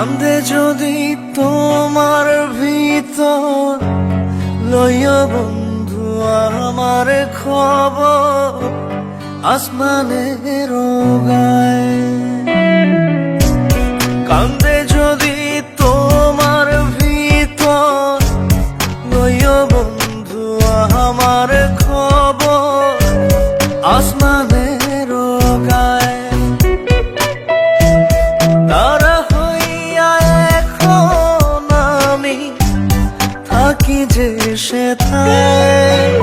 কান্দে যদি তোমার ভিতর লইয়া বন্ধু আমার খবর আসমানের গায়। কান্দে যদি তোমার ভিতর লইয়া বন্ধু আমার খবর আসমানের গায়। তারা হইয়া এখন আমি থাকি যে সেথায়,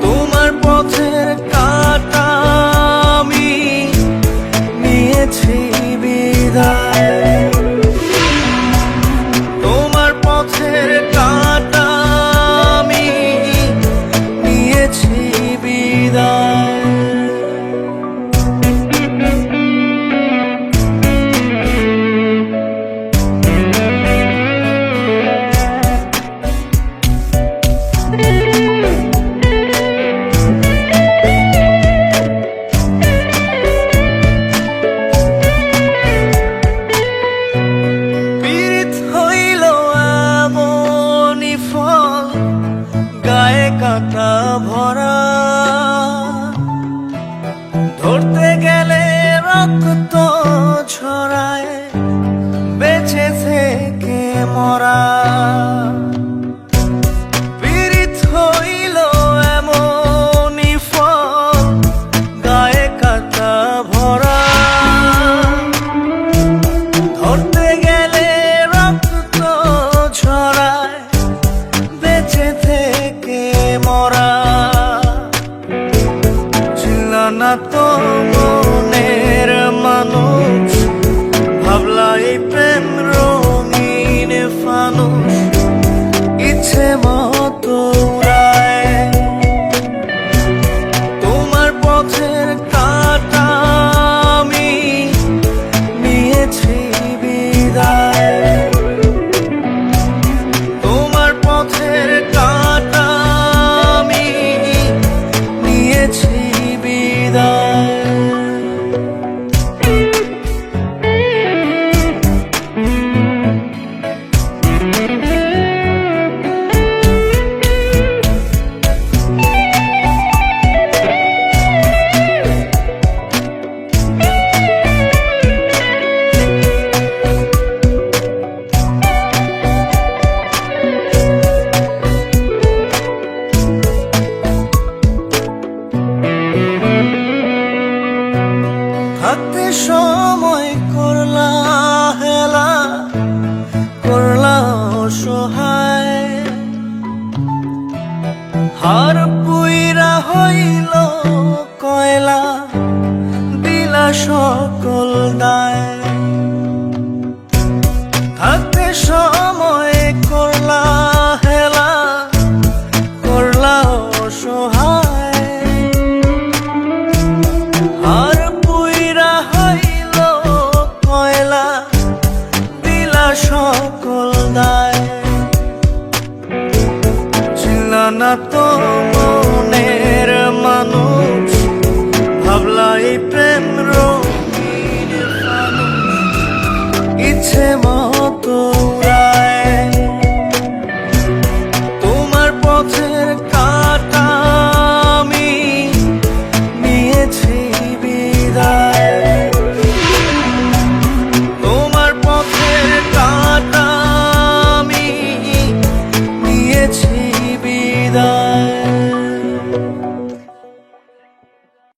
তোমার পথের কাঁটা আমি নিয়েছি বিদায়। তোমার পথের কাঁটা আমি নিয়েছি বিদায়। গায়ে কাটা ভরা ধরতে গেলে রক্ত ছড়ায় বেঁচে থেকে মরা। পীড়িত হইল এমনই ফল গায়ে কাটা ভরা, ধরতে গেলে রক্ত ছড়ায় বেঁচে থেকে মরা। ছিল না তো মনের মানুষ, ভাবলা এই প্রেম রঙিন ফানুষ ইচ্ছে মতো উড়ায়। তোমার পথের কাঁটা আমি নিয়েছি বিদায়। তোমার পথের কাঁটা আমি নিয়েছি বিদায়। থাকতে সময় করলা হেলা, করলা অসহায়, হার পুইরা হইল কয়লা দিলা সকল দায়। থাকতে সময় করলা হেলা, করলা অসহায়, হার সকল দায়। ছিল না তো মনের মানুষ, ভাবলা এই প্রেম রঙিন ফানুষ ইচ্ছে মতো উড়ায়। তোমার পথে